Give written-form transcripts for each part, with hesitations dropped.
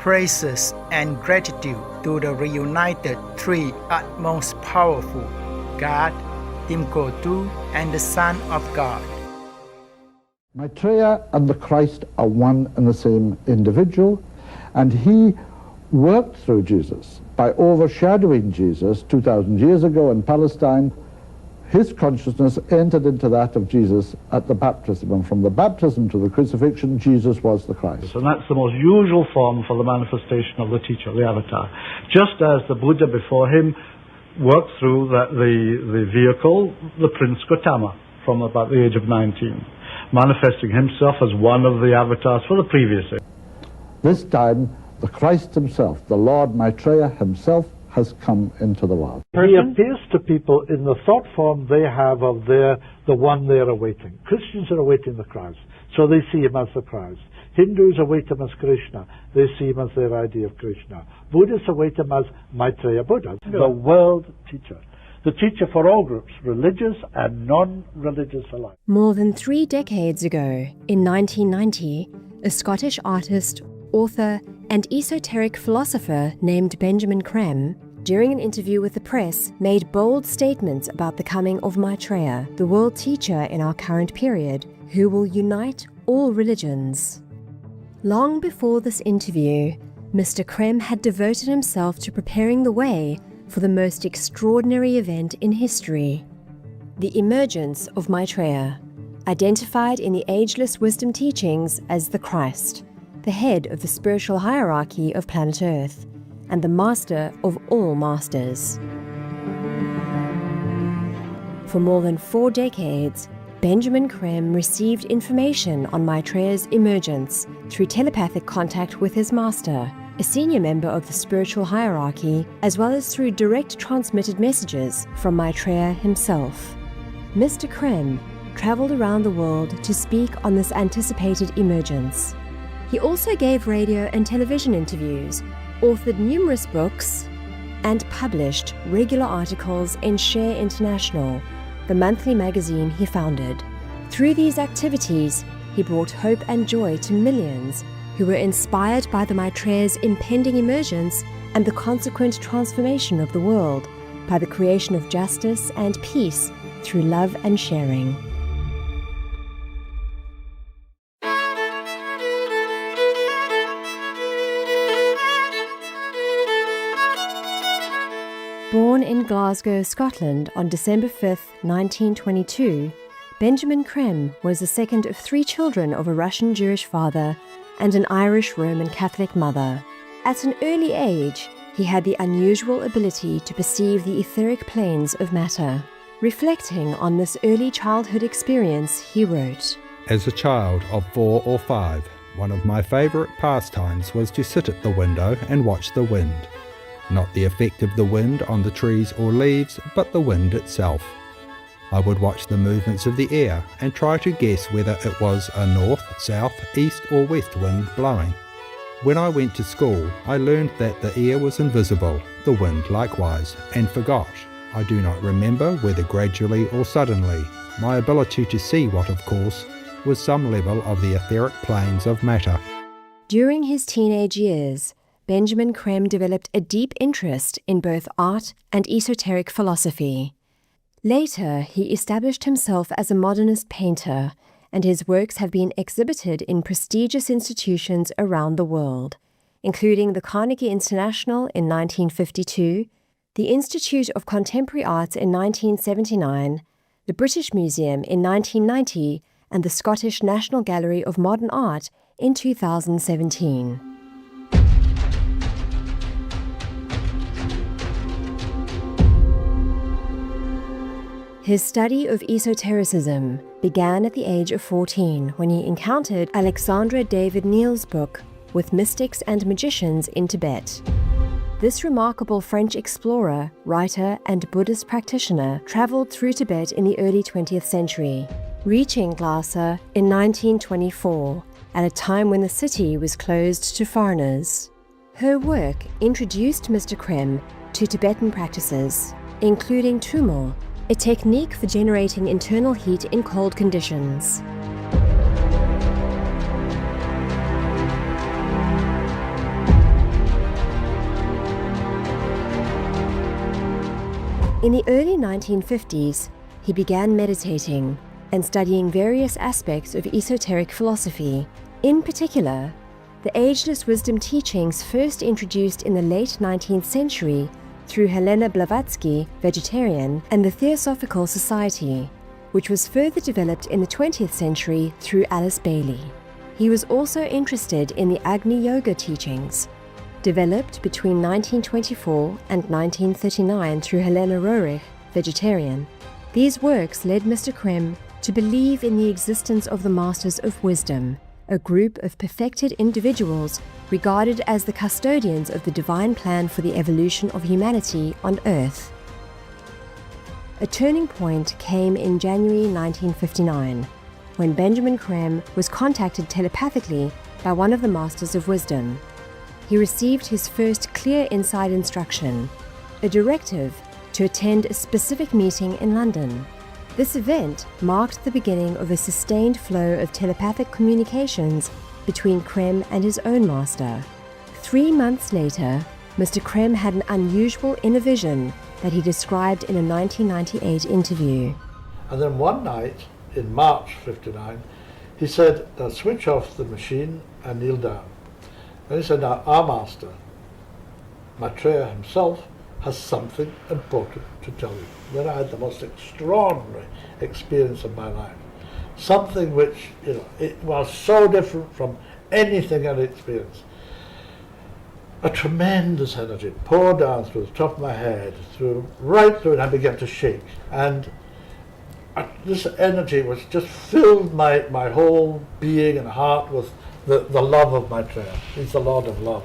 praises and gratitude to the reunited three utmost powerful, God, Timkotu, and the Son of God. Maitreya and the Christ are one and the same individual, and he worked through Jesus by overshadowing Jesus 2,000 years ago in Palestine. His consciousness entered into that of Jesus at the baptism, and from the baptism to the crucifixion, Jesus was the Christ. And that's the most usual form for the manifestation of the teacher, the avatar. Just as the Buddha before him worked through the vehicle, the Prince Gautama, from about the age of 19, manifesting himself as one of the avatars for the previous age. This time, the Christ himself, the Lord Maitreya himself, has come into the world. He appears to people in the thought form they have of the one they are awaiting. Christians are awaiting the Christ, so they see him as the Christ. Hindus await him as Krishna, they see him as their idea of Krishna. Buddhists await him as Maitreya Buddha, the world teacher. The teacher for all groups, religious and non-religious alike. More than 3 decades ago, in 1990, a Scottish artist, author, and esoteric philosopher named Benjamin Creme, during an interview with the press, made bold statements about the coming of Maitreya, the world teacher in our current period, who will unite all religions. Long before this interview, Mr. Creme had devoted himself to preparing the way for the most extraordinary event in history, the emergence of Maitreya, identified in the ageless wisdom teachings as the Christ, the head of the spiritual hierarchy of planet Earth, and the master of all masters. For more than 4 decades, Benjamin Creme received information on Maitreya's emergence through telepathic contact with his master, a senior member of the spiritual hierarchy, as well as through direct transmitted messages from Maitreya himself. Mr. Creme traveled around the world to speak on this anticipated emergence. He also gave radio and television interviews, authored numerous books, and published regular articles in Share International, the monthly magazine he founded. Through these activities, he brought hope and joy to millions who were inspired by the Maitreya's impending emergence and the consequent transformation of the world by the creation of justice and peace through love and sharing. Born in Glasgow, Scotland on December 5, 1922, Benjamin Creme was the second of 3 children of a Russian Jewish father and an Irish Roman Catholic mother. At an early age, he had the unusual ability to perceive the etheric planes of matter. Reflecting on this early childhood experience, he wrote, "As a child of 4 or 5, one of my favourite pastimes was to sit at the window and watch the wind. Not the effect of the wind on the trees or leaves, but the wind itself. I would watch the movements of the air and try to guess whether it was a north, south, east or west wind blowing. When I went to school, I learned that the air was invisible, the wind likewise, and forgot. I do not remember whether gradually or suddenly. My ability to see what, of course, was some level of the etheric planes of matter." During his teenage years, Benjamin Creme developed a deep interest in both art and esoteric philosophy. Later, he established himself as a modernist painter, and his works have been exhibited in prestigious institutions around the world, including the Carnegie International in 1952, the Institute of Contemporary Arts in 1979, the British Museum in 1990, and the Scottish National Gallery of Modern Art in 2017. His study of esotericism began at the age of 14 when he encountered Alexandra David Neil's book, With Mystics and Magicians in Tibet. This remarkable French explorer, writer, and Buddhist practitioner traveled through Tibet in the early 20th century, reaching Lhasa in 1924, at a time when the city was closed to foreigners. Her work introduced Mr. Creme to Tibetan practices, including tummo, a technique for generating internal heat in cold conditions. In the early 1950s, he began meditating and studying various aspects of esoteric philosophy. In particular, the ageless wisdom teachings first introduced in the late 19th century through Helena Blavatsky, vegetarian, and the Theosophical Society, which was further developed in the 20th century through Alice Bailey. He was also interested in the Agni Yoga teachings, developed between 1924 and 1939 through Helena Roerich, vegetarian. These works led Mr. Krem to believe in the existence of the Masters of Wisdom, a group of perfected individuals regarded as the custodians of the divine plan for the evolution of humanity on Earth. A turning point came in January 1959, when Benjamin Krem was contacted telepathically by one of the Masters of Wisdom. He received his first clear inside instruction, a directive to attend a specific meeting in London. This event marked the beginning of a sustained flow of telepathic communications between Krem and his own master. 3 months later, Mr. Krem had an unusual inner vision that he described in a 1998 interview. And then one night, in March 59, he said, "Now switch off the machine and kneel down." And he said, "Now our master, Maitreya himself, has something important to tell you." Then I had the most extraordinary experience of my life. Something which, it was so different from anything I'd experienced. A tremendous energy poured down through the top of my head, right through it, and I began to shake. And this energy was just filled my whole being and heart with the love of Maitreya. He's the Lord of love.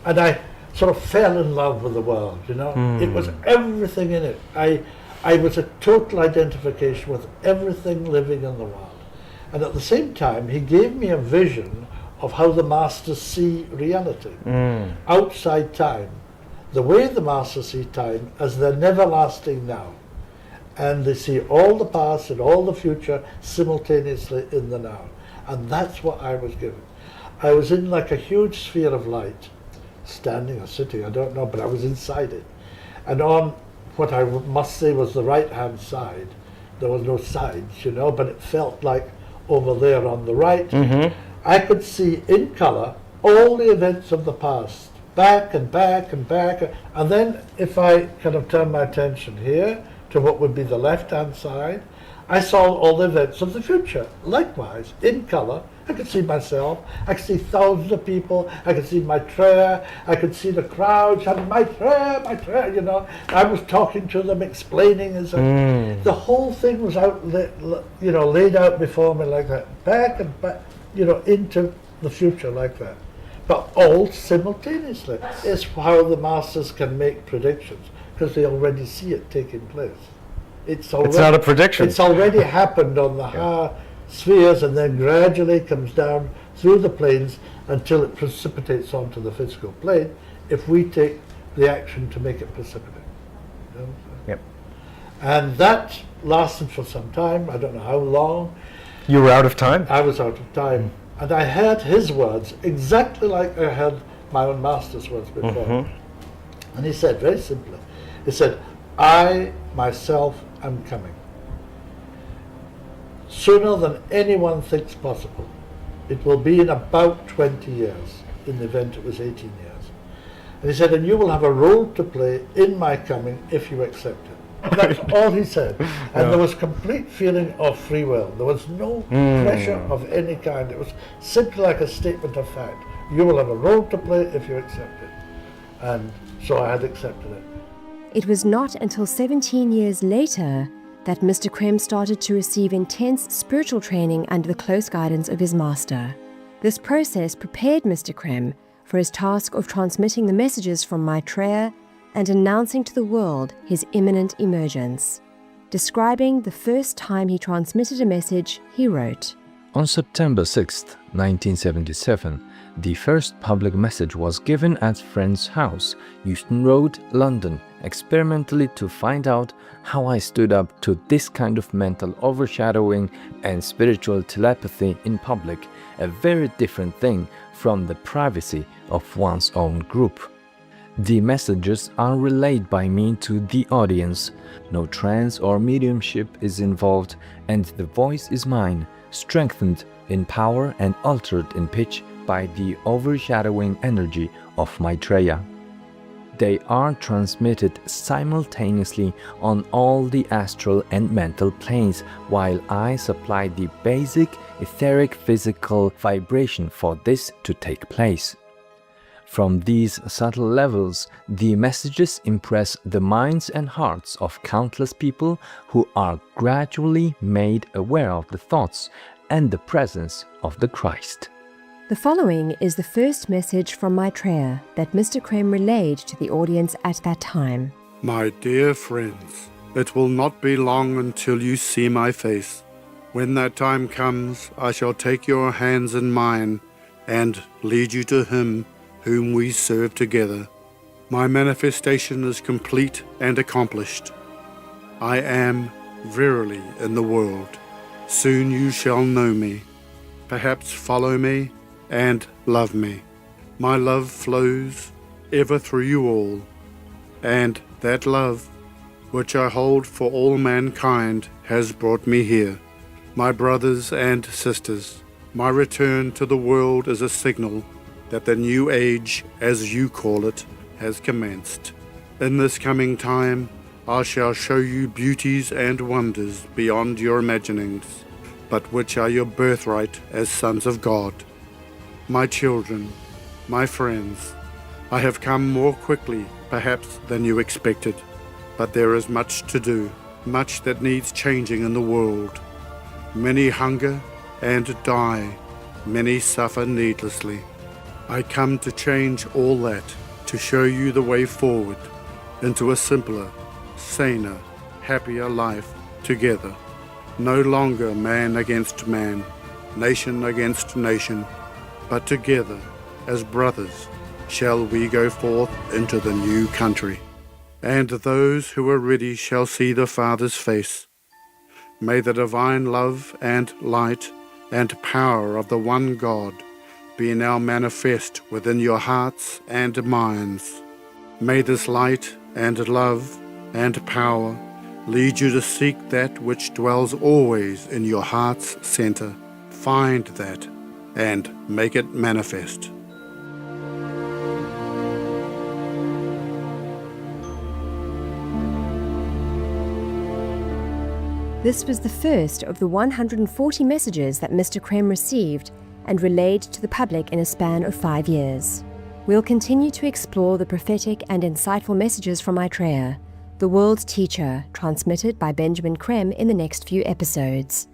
And I sort of fell in love with the world, It was everything in it. I was a total identification with everything living in the world. And at the same time, he gave me a vision of how the Masters see reality, outside time. The way the Masters see time as the never-lasting now. And they see all the past and all the future simultaneously in the now. And that's what I was given. I was in like a huge sphere of light, standing or sitting, I don't know, but I was inside it. And on what I must say was the right-hand side, there was no sides, but it felt like over there on the right, I could see in colour all the events of the past, back and back and back. And then if I kind of turn my attention here to what would be the left-hand side, I saw all the events of the future. Likewise, in colour, I could see myself, I could see thousands of people, I could see Maitreya, I could see the crowd shouting, "Maitreya, Maitreya," I was talking to them, explaining as the whole thing was out, laid out before me like that, back and back, into the future like that. But all simultaneously. It's how the Masters can make predictions, because they already see it taking place. It's not a prediction. It's already happened on the higher spheres, and then gradually comes down through the planes until it precipitates onto the physical plane, if we take the action to make it precipitate. Yep. And that lasted for some time, I don't know how long. You were out of time? I was out of time. And I heard his words exactly like I heard my own Master's words before. And he said, very simply, he said, "I myself am coming. Sooner than anyone thinks possible. It will be in about 20 years. In the event it was 18 years. And he said, and you will have a role to play in my coming if you accept it." And that's all he said. And there was complete feeling of free will. There was no pressure of any kind. It was simply like a statement of fact. You will have a role to play if you accept it. And so I had accepted it. It was not until 17 years later that Mr. Krem started to receive intense spiritual training under the close guidance of his master. This process prepared Mr. Krem for his task of transmitting the messages from Maitreya and announcing to the world his imminent emergence. Describing the first time he transmitted a message, he wrote, "On September 6, 1977, the first public message was given at friend's house, Euston Road, London, experimentally to find out how I stood up to this kind of mental overshadowing and spiritual telepathy in public, a very different thing from the privacy of one's own group. The messages are relayed by me to the audience. No trance or mediumship is involved, and the voice is mine, strengthened in power and altered in pitch by the overshadowing energy of Maitreya. They are transmitted simultaneously on all the astral and mental planes, while I supply the basic etheric physical vibration for this to take place. From these subtle levels, the messages impress the minds and hearts of countless people who are gradually made aware of the thoughts and the presence of the Christ. The following is the first message from Maitreya that Mr. Krem relayed to the audience at that time. My dear friends, it will not be long until you see my face. When that time comes, I shall take your hands in mine and lead you to Him whom we serve together. My manifestation is complete and accomplished. I am verily in the world. Soon you shall know me, perhaps follow me, and love me. My love flows ever through you all, and that love which I hold for all mankind has brought me here. My brothers and sisters, my return to the world is a signal that the new age, as you call it, has commenced. In this coming time, I shall show you beauties and wonders beyond your imaginings, but which are your birthright as sons of God. My children, my friends, I have come more quickly, perhaps, than you expected, but there is much to do, much that needs changing in the world. Many hunger and die, many suffer needlessly. I come to change all that, to show you the way forward into a simpler, saner, happier life together. No longer man against man, nation against nation, but together, as brothers, shall we go forth into the new country. And those who are ready shall see the Father's face. May the divine love and light and power of the one God be now manifest within your hearts and minds. May this light and love and power lead you to seek that which dwells always in your heart's center. Find that and make it manifest. This was the first of the 140 messages that Mr. Krem received and relayed to the public in a span of 5 years. We'll continue to explore the prophetic and insightful messages from Maitreya, the world's teacher, transmitted by Benjamin Krem in the next few episodes.